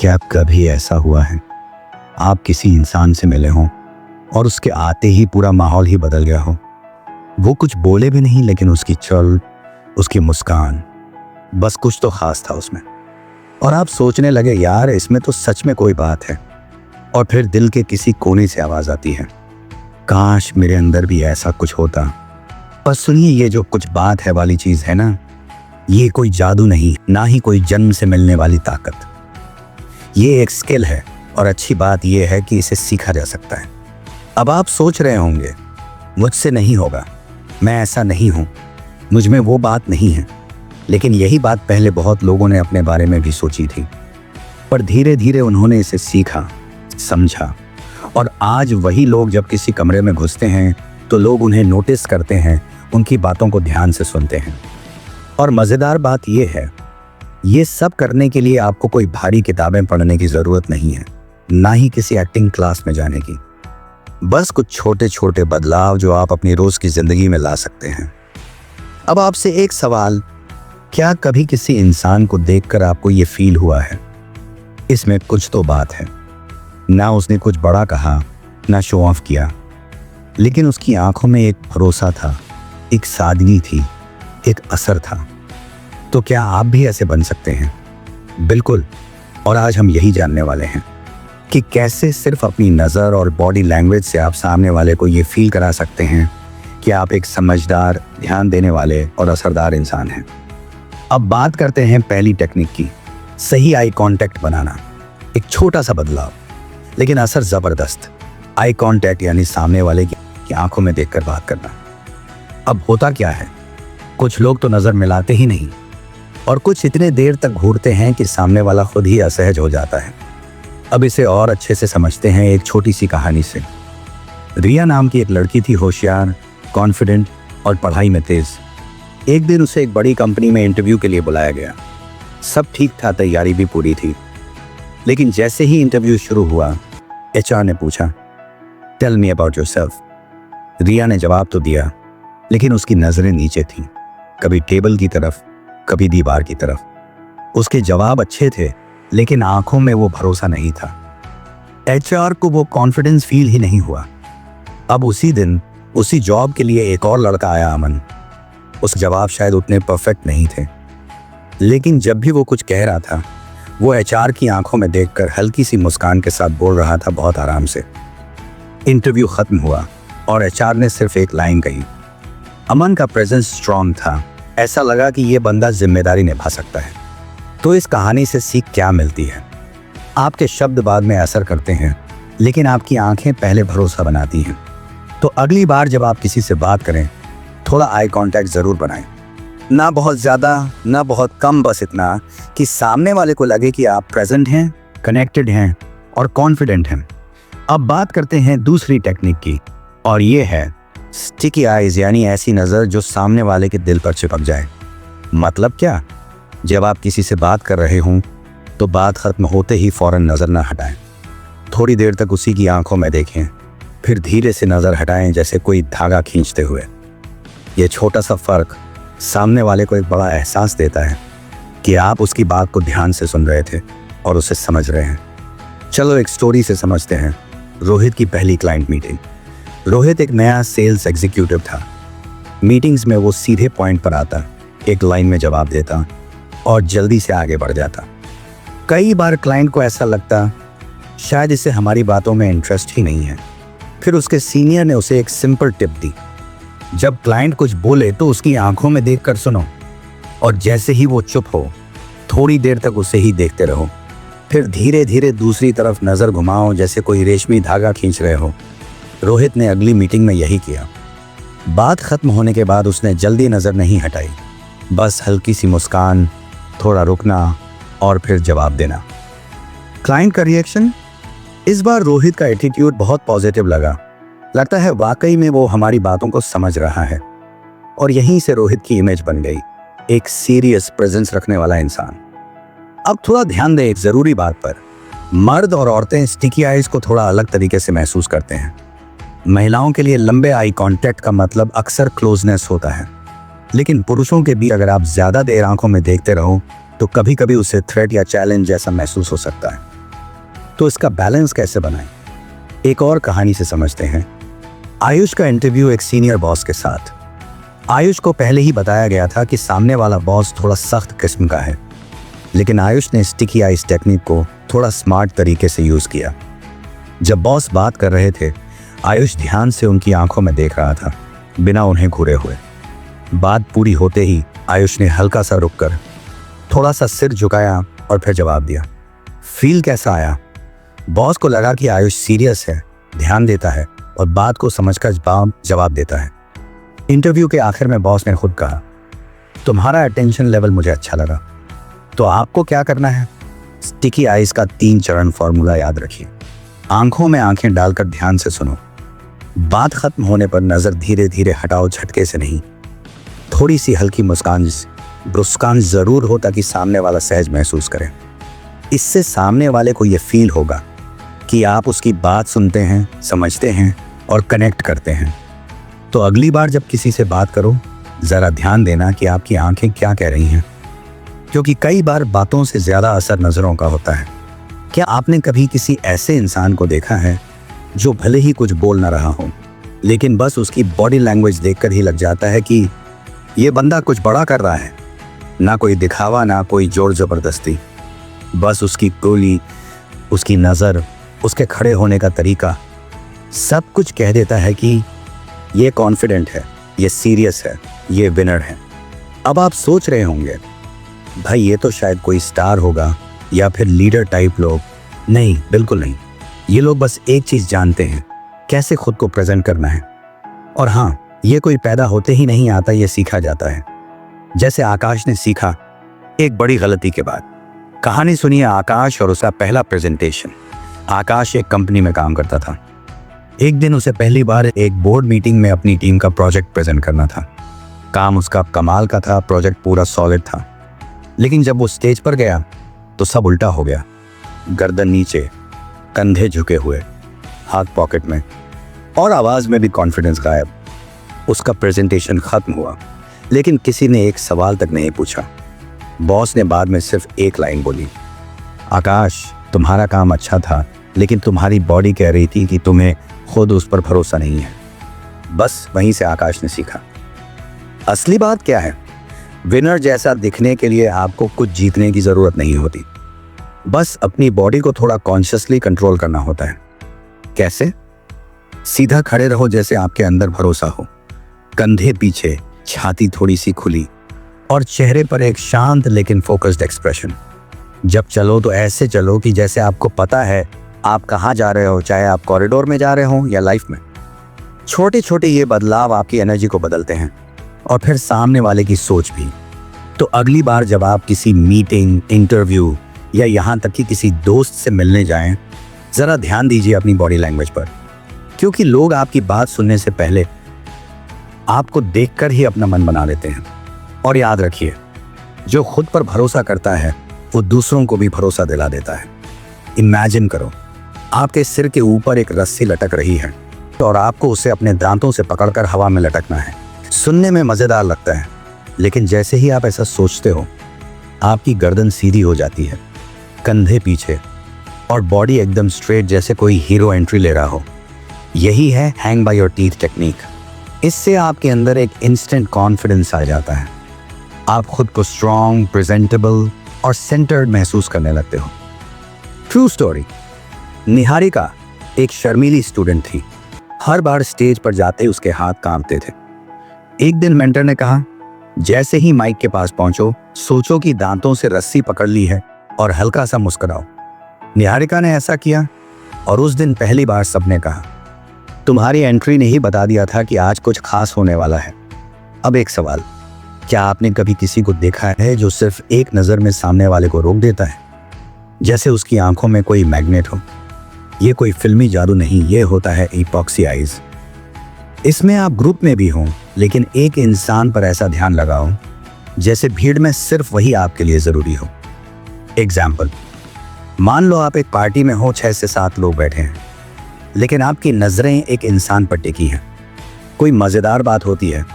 क्या कभी ऐसा हुआ है आप किसी इंसान से मिले हों और उसके आते ही पूरा माहौल ही बदल गया हो? वो कुछ बोले भी नहीं, लेकिन उसकी चल, उसकी मुस्कान, बस कुछ तो खास था उसमें। और आप सोचने लगे, यार इसमें तो सच में कोई बात है। और फिर दिल के किसी कोने से आवाज आती है, काश मेरे अंदर भी ऐसा कुछ होता। पर सुनिए, ये जो कुछ बात है वाली चीज है ना, ये कोई जादू नहीं, ना ही कोई जन्म से मिलने वाली ताकत। ये एक स्किल है, और अच्छी बात यह है कि इसे सीखा जा सकता है। अब आप सोच रहे होंगे, मुझसे नहीं होगा, मैं ऐसा नहीं हूं, मुझ में वो बात नहीं है। लेकिन यही बात पहले बहुत लोगों ने अपने बारे में भी सोची थी, पर धीरे धीरे उन्होंने इसे सीखा, समझा, और आज वही लोग जब किसी कमरे में घुसते हैं तो लोग उन्हें नोटिस करते हैं, उनकी बातों को ध्यान से सुनते हैं। और मज़ेदार बात यह है, ये सब करने के लिए आपको कोई भारी किताबें पढ़ने की ज़रूरत नहीं है, ना ही किसी एक्टिंग क्लास में जाने की। बस कुछ छोटे छोटे बदलाव जो आप अपनी रोज़ की ज़िंदगी में ला सकते हैं। अब आपसे एक सवाल, क्या कभी किसी इंसान को देखकर आपको ये फील हुआ है, इसमें कुछ तो बात है? ना उसने कुछ बड़ा कहा, ना शो ऑफ किया, लेकिन उसकी आंखों में एक भरोसा था, एक सादगी थी, एक असर था। तो क्या आप भी ऐसे बन सकते हैं? बिल्कुल। और आज हम यही जानने वाले हैं कि कैसे सिर्फ अपनी नज़र और बॉडी लैंग्वेज से आप सामने वाले को ये फील करा सकते हैं कि आप एक समझदार, ध्यान देने वाले और असरदार इंसान हैं। अब बात करते हैं पहली टेक्निक की, सही आई कांटेक्ट बनाना। एक छोटा सा बदलाव, लेकिन असर ज़बरदस्त। आई कांटेक्ट यानी सामने वाले की आंखों में देखकर बात करना। अब होता क्या है, कुछ लोग तो नज़र मिलाते ही नहीं, और कुछ इतने देर तक घूरते हैं कि सामने वाला खुद ही असहज हो जाता है। अब इसे और अच्छे से समझते हैं एक छोटी सी कहानी से। रिया नाम की एक लड़की थी, होशियार, कॉन्फिडेंट और पढ़ाई में तेज। एक दिन उसे एक बड़ी कंपनी में इंटरव्यू के लिए बुलाया गया। सब ठीक था, तैयारी भी पूरी थी। लेकिन जैसे ही इंटरव्यू शुरू हुआ, एचआर ने पूछा, टेल मी अबाउट योरसेल्फ। रिया ने जवाब तो दिया, लेकिन उसकी नजरें नीचे थीं, कभी टेबल की तरफ, कभी दीवार की तरफ। उसके जवाब अच्छे थे, लेकिन आंखों में वो भरोसा नहीं था। एचआर को वो कॉन्फिडेंस फील ही नहीं हुआ। अब उसी दिन उसी जॉब के लिए एक और लड़का आया, अमन। उसके जवाब शायद उतने परफेक्ट नहीं थे, लेकिन जब भी वो कुछ कह रहा था, वो एचआर की आंखों में देखकर हल्की सी मुस्कान के साथ बोल रहा था, बहुत आराम से। इंटरव्यू खत्म हुआ और एचआर ने सिर्फ एक लाइन कही। अमन का प्रेजेंस स्ट्रांग था, ऐसा लगा कि ये बंदा जिम्मेदारी निभा सकता है। तो इस कहानी से सीख क्या मिलती है? आपके शब्द बाद में असर करते हैं, लेकिन आपकी आंखें पहले भरोसा बनाती हैं। तो अगली बार जब आप किसी से बात करें, थोड़ा आई कांटेक्ट जरूर बनाएं। ना बहुत ज़्यादा, ना बहुत कम, बस इतना कि सामने वाले को लगे कि आप प्रेजेंट हैं, कनेक्टेड हैं और कॉन्फिडेंट हैं। अब बात करते हैं दूसरी टेक्निक की, और ये है स्टिकी आइज, यानी ऐसी नज़र जो सामने वाले के दिल पर चिपक जाए। मतलब क्या? जब आप किसी से बात कर रहे हों तो बात खत्म होते ही फौरन नज़र ना हटाएं। थोड़ी देर तक उसी की आंखों में देखें, फिर धीरे से नज़र हटाएं, जैसे कोई धागा खींचते हुए। ये छोटा सा फ़र्क सामने वाले को एक बड़ा एहसास देता है कि आप उसकी बात को ध्यान से सुन रहे थे और उसे समझ रहे हैं। चलो एक स्टोरी से समझते हैं। रोहित की पहली क्लाइंट मीटिंग। रोहित एक नया सेल्स एग्जीक्यूटिव था। मीटिंग्स में वो सीधे पॉइंट पर आता, एक लाइन में जवाब देता और जल्दी से आगे बढ़ जाता। कई बार क्लाइंट को ऐसा लगता, शायद इसे हमारी बातों में इंटरेस्ट ही नहीं है। फिर उसके सीनियर ने उसे एक सिंपल टिप दी, जब क्लाइंट कुछ बोले तो उसकी आंखों में देखकर सुनो, और जैसे ही वो चुप हो, थोड़ी देर तक उसे ही देखते रहो। फिर धीरे धीरे दूसरी तरफ नज़र घुमाओ, जैसे कोई रेशमी धागा खींच रहे हो। रोहित ने अगली मीटिंग में यही किया। बात खत्म होने के बाद उसने जल्दी नज़र नहीं हटाई, बस हल्की सी मुस्कान, थोड़ा रुकना और फिर जवाब देना। क्लाइंट का रिएक्शन? इस बार रोहित का एटीट्यूड बहुत पॉजिटिव लगा। लगता है वाकई में वो हमारी बातों को समझ रहा है। और यहीं से रोहित की इमेज बन गई, एक सीरियस प्रेजेंस रखने वाला इंसान। अब थोड़ा ध्यान दें एक ज़रूरी बात पर। मर्द और औरतें स्टिकी आइज को थोड़ा अलग तरीके से महसूस करते हैं। महिलाओं के लिए लंबे आई कांटेक्ट का मतलब अक्सर क्लोजनेस होता है, लेकिन पुरुषों के भी अगर आप ज़्यादा देर आंखों में देखते रहो तो कभी कभी उसे थ्रेट या चैलेंज जैसा महसूस हो सकता है। तो इसका बैलेंस कैसे बनाएं? एक और कहानी से समझते हैं। आयुष का इंटरव्यू एक सीनियर बॉस के साथ। आयुष को पहले ही बताया गया था कि सामने वाला बॉस थोड़ा सख्त किस्म का है, लेकिन आयुष ने स्टिकी आइस टेक्निक को थोड़ा स्मार्ट तरीके से यूज किया। जब बॉस बात कर रहे थे, आयुष ध्यान से उनकी आंखों में देख रहा था, बिना उन्हें घूरे हुए। बात पूरी होते ही आयुष ने हल्का सा रुककर थोड़ा सा सिर झुकाया और फिर जवाब दिया। फील कैसा आया? बॉस को लगा कि आयुष सीरियस है, ध्यान देता है और बात को समझकर जवाब देता है। इंटरव्यू के आखिर में बॉस ने खुद कहा, तुम्हारा अटेंशन लेवल मुझे अच्छा लगा। तो आपको क्या करना है? स्टिकी आइस का 3 चरण फॉर्मूला याद रखिए। आंखों में आंखें डालकर ध्यान से सुनो। बात खत्म होने पर नजर धीरे धीरे हटाओ, झटके से नहीं। थोड़ी सी हल्की मुस्कान जरूर हो ताकि सामने वाला सहज महसूस करे। इससे सामने वाले को यह फील होगा कि आप उसकी बात सुनते हैं, समझते हैं और कनेक्ट करते हैं। तो अगली बार जब किसी से बात करो, जरा ध्यान देना कि आपकी आंखें क्या कह रही हैं, क्योंकि कई बार बातों से ज्यादा असर नजरों का होता है। क्या आपने कभी किसी ऐसे इंसान को देखा है जो भले ही कुछ बोल ना रहा हो, लेकिन बस उसकी बॉडी लैंग्वेज देखकर ही लग जाता है कि ये बंदा कुछ बड़ा कर रहा है? ना कोई दिखावा, ना कोई जोर जबरदस्ती, बस उसकी गोली, उसकी नज़र, उसके खड़े होने का तरीका सब कुछ कह देता है कि ये कॉन्फिडेंट है, ये सीरियस है, ये विनर है। अब आप सोच रहे होंगे, भाई ये तो शायद कोई स्टार होगा या फिर लीडर टाइप लोग। नहीं, बिल्कुल नहीं। ये लोग बस एक चीज़ जानते हैं, कैसे खुद को प्रेजेंट करना है। और हाँ, ये कोई पैदा होते ही नहीं आता, ये सीखा जाता है। जैसे आकाश ने सीखा एक बड़ी गलती के बाद। कहानी सुनिए आकाश और उसका पहला प्रेजेंटेशन। आकाश एक कंपनी में काम करता था। एक दिन उसे पहली बार एक बोर्ड मीटिंग में अपनी टीम का प्रोजेक्ट प्रेजेंट करना था। काम उसका कमाल का था, प्रोजेक्ट पूरा सॉलिड था। लेकिन जब वो स्टेज पर गया तो सब उल्टा हो गया। गर्दन नीचे, कंधे झुके हुए, हाथ पॉकेट में और आवाज में भी कॉन्फिडेंस गायब। उसका प्रेजेंटेशन खत्म हुआ, लेकिन किसी ने एक सवाल तक नहीं पूछा। बॉस ने बाद में सिर्फ एक लाइन बोली, आकाश तुम्हारा काम अच्छा था, लेकिन तुम्हारी बॉडी कह रही थी कि तुम्हें खुद उस पर भरोसा नहीं है। बस वहीं से आकाश ने सीखा, असली बात क्या है। विनर जैसा दिखने के लिए आपको कुछ जीतने की जरूरत नहीं होती, बस अपनी बॉडी को थोड़ा कॉन्शियसली कंट्रोल करना होता है। कैसे? सीधा खड़े रहो जैसे आपके अंदर भरोसा हो, कंधे पीछे, छाती थोड़ी सी खुली और चेहरे पर एक शांत लेकिन फोकस्ड एक्सप्रेशन। जब चलो तो ऐसे चलो कि जैसे आपको पता है आप कहाँ जा रहे हो, चाहे आप कॉरिडोर में जा रहे हो या लाइफ में। छोटे छोटे ये बदलाव आपकी एनर्जी को बदलते हैं और फिर सामने वाले की सोच भी। तो अगली बार जब आप किसी मीटिंग, इंटरव्यू या यहाँ तक कि किसी दोस्त से मिलने जाएं, जरा ध्यान दीजिए अपनी बॉडी लैंग्वेज पर, क्योंकि लोग आपकी बात सुनने से पहले आपको देखकर ही अपना मन बना लेते हैं। और याद रखिए, जो खुद पर भरोसा करता है वो दूसरों को भी भरोसा दिला देता है। इमेजिन करो, आपके सिर के ऊपर एक रस्सी लटक रही है और आपको उसे अपने दांतों से पकड़कर हवा में लटकना है। सुनने में मजेदार लगता है, लेकिन जैसे ही आप ऐसा सोचते हो, आपकी गर्दन सीधी हो जाती है, कंधे पीछे और बॉडी एकदम स्ट्रेट, जैसे कोई हीरो एंट्री ले रहा हो। यही है hang by your teeth technique. इससे आपके अंदर एक इंस्टेंट कॉन्फिडेंस आ जाता है। आप खुद को स्ट्रॉन्ग, प्रेजेंटेबल और सेंटर्ड महसूस करने लगते हो। True story. निहारिका एक शर्मीली स्टूडेंट थी। हर बार स्टेज पर जाते ही उसके हाथ कांपते थे। एक दिन मेंटर ने कहा, जैसे ही माइक के पास पहुंचो, सोचो कि दांतों से रस्सी पकड़ ली है और हल्का सा मुस्कुराओ। निहारिका ने ऐसा किया और उस दिन पहली बार सबने कहा, तुम्हारी एंट्री ने ही बता दिया था कि आज कुछ खास होने वाला है। अब एक सवाल, क्या आपने कभी किसी को देखा है जो सिर्फ एक नज़र में सामने वाले को रोक देता है, जैसे उसकी आंखों में कोई मैग्नेट हो? ये कोई फिल्मी जादू नहीं, ये होता है इपॉक्सी आइज। इसमें आप ग्रुप में भी हों, लेकिन एक इंसान पर ऐसा ध्यान लगाओ जैसे भीड़ में सिर्फ वही आपके लिए ज़रूरी हो। एग्जाम्पल, मान लो आप एक पार्टी में हो, 6 से 7 लोग बैठे हैं, लेकिन आपकी नज़रें एक इंसान पर टिकी हैं। कोई मज़ेदार बात होती है,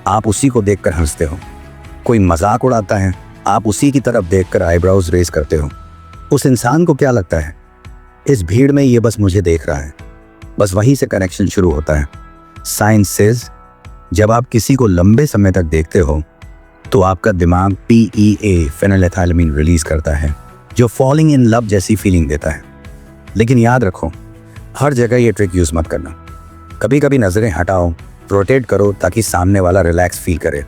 आप उसी को देखकर हंसते हो। कोई मजाक उड़ाता है, आप उसी की तरफ देखकर आईब्रोज रेज करते हो। उस इंसान को क्या लगता है? इस भीड़ में ये बस मुझे देख रहा है। बस वहीं से कनेक्शन शुरू होता है। साइंस सेज जब आप किसी को लंबे समय तक देखते हो तो आपका दिमाग PEA फेनिलएथाइलामीन रिलीज करता है, जो फॉलिंग इन लव जैसी फीलिंग देता है। लेकिन याद रखो, हर जगह ये ट्रिक यूज मत करना। कभी कभी नजरें हटाओ, रोटेट करो ताकि सामने वाला रिलैक्स फील करे।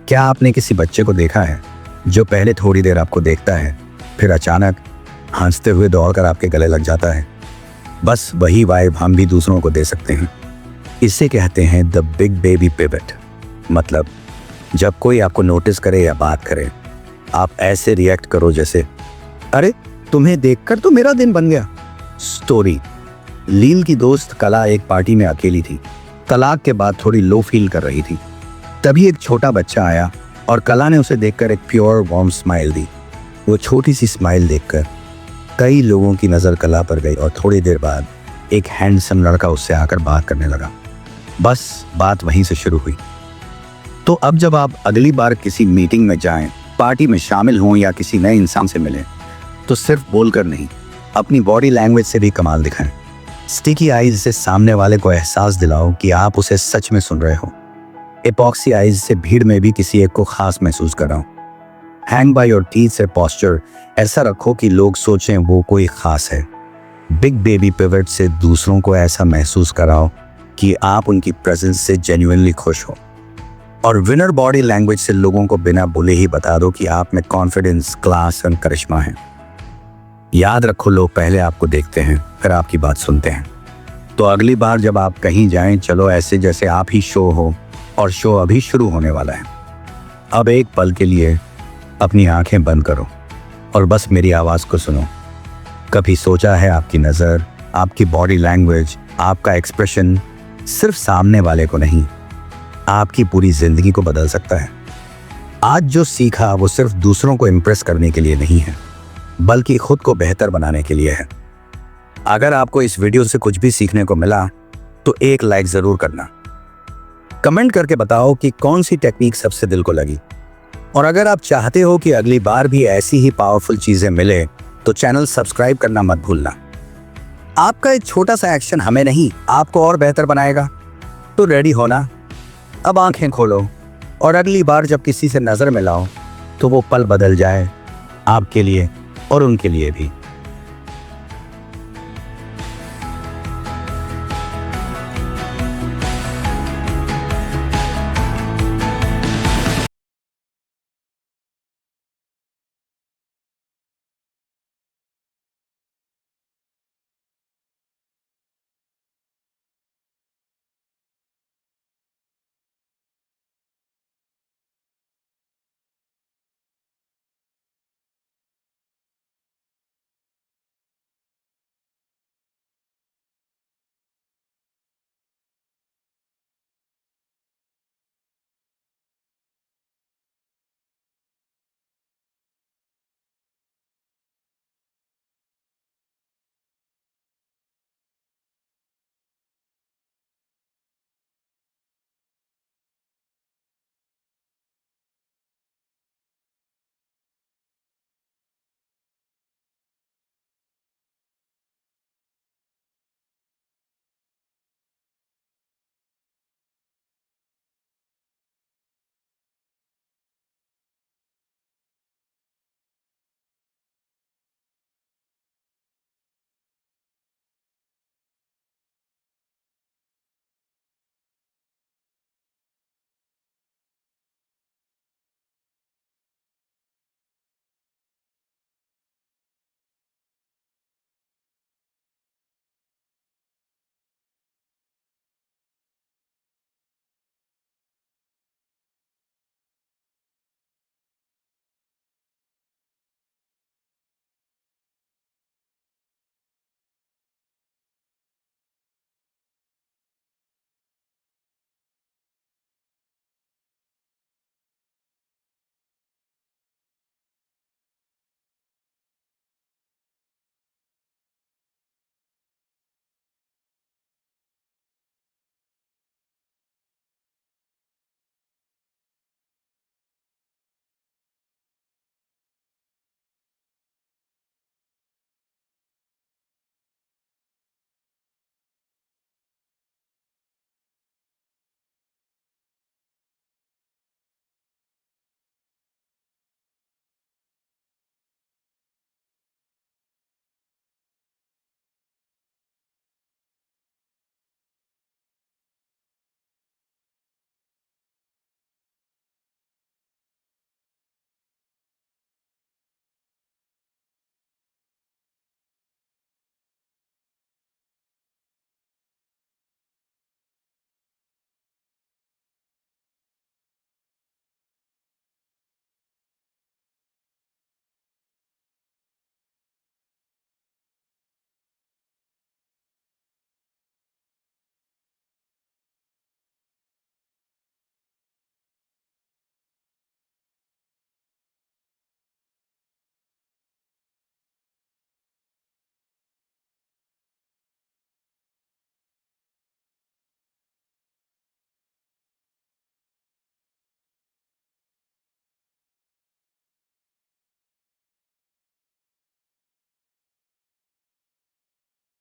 क्या आपने किसी बच्चे को देखा है जो पहले थोड़ी देर आपको देखता है, फिर अचानक हंसते हुए दौड़कर आपके गले लग जाता है? बस वही वाइब हम भी दूसरों को दे सकते हैं। इसे कहते हैं द बिग बेबी पिवट। मतलब जब कोई आपको नोटिस करे या बात करे, आप ऐसे रिएक्ट करो जैसे अरे तुम्हें देखकर तो मेरा दिन बन गया। स्टोरी: लील की दोस्त कला एक पार्टी में अकेली थी। तलाक के बाद थोड़ी लो फील कर रही थी। तभी एक छोटा बच्चा आया और कला ने उसे देखकर एक प्योर वार्म स्माइल दी। वो छोटी सी स्माइल देखकर कई लोगों की नज़र कला पर गई और थोड़ी देर बाद एक हैंडसम लड़का उससे आकर बात करने लगा। बस बात वहीं से शुरू हुई। तो अब जब आप अगली बार किसी मीटिंग में जाएं, पार्टी में शामिल हों या किसी नए इंसान से मिलें, तो सिर्फ बोलकर नहीं, अपनी बॉडी लैंग्वेज से भी कमाल दिखाएं। स्टिकी आइज से सामने वाले को एहसास दिलाओ कि आप उसे सच में सुन रहे हो। एपॉक्सी आइज से भीड़ में भी किसी एक को खास महसूस कराओ। हैंग बाय योर टीथ से पोस्चर ऐसा रखो कि लोग सोचें वो कोई खास है। बिग बेबी पिवट से दूसरों को ऐसा महसूस कराओ कि आप उनकी प्रेजेंस से जेन्युइनली खुश हो। और विनर बॉडी लैंग्वेज से लोगों को बिना बोले ही बता दो कि आप में कॉन्फिडेंस, क्लास और करिश्मा है। याद रखो, लोग पहले आपको देखते हैं, फिर आपकी बात सुनते हैं। तो अगली बार जब आप कहीं जाएं, चलो ऐसे जैसे आप ही शो हो, और शो अभी शुरू होने वाला है। अब एक पल के लिए अपनी आंखें बंद करो और बस मेरी आवाज़ को सुनो। कभी सोचा है आपकी नज़र, आपकी बॉडी लैंग्वेज, आपका एक्सप्रेशन सिर्फ सामने वाले को नहीं, आपकी पूरी जिंदगी को बदल सकता है? आज जो सीखा वो सिर्फ दूसरों को इम्प्रेस करने के लिए नहीं है, बल्कि खुद को बेहतर बनाने के लिए है। अगर आपको इस वीडियो से कुछ भी सीखने को मिला तो एक लाइक ज़रूर करना। कमेंट करके बताओ कि कौन सी टेक्निक सबसे दिल को लगी। और अगर आप चाहते हो कि अगली बार भी ऐसी ही पावरफुल चीज़ें मिले तो चैनल सब्सक्राइब करना मत भूलना। आपका एक छोटा सा एक्शन हमें नहीं, आपको और बेहतर बनाएगा। तो रेडी होना, अब आंखें खोलो और अगली बार जब किसी से नज़र मिलाओ तो वो पल बदल जाए, आपके लिए और उनके लिए भी।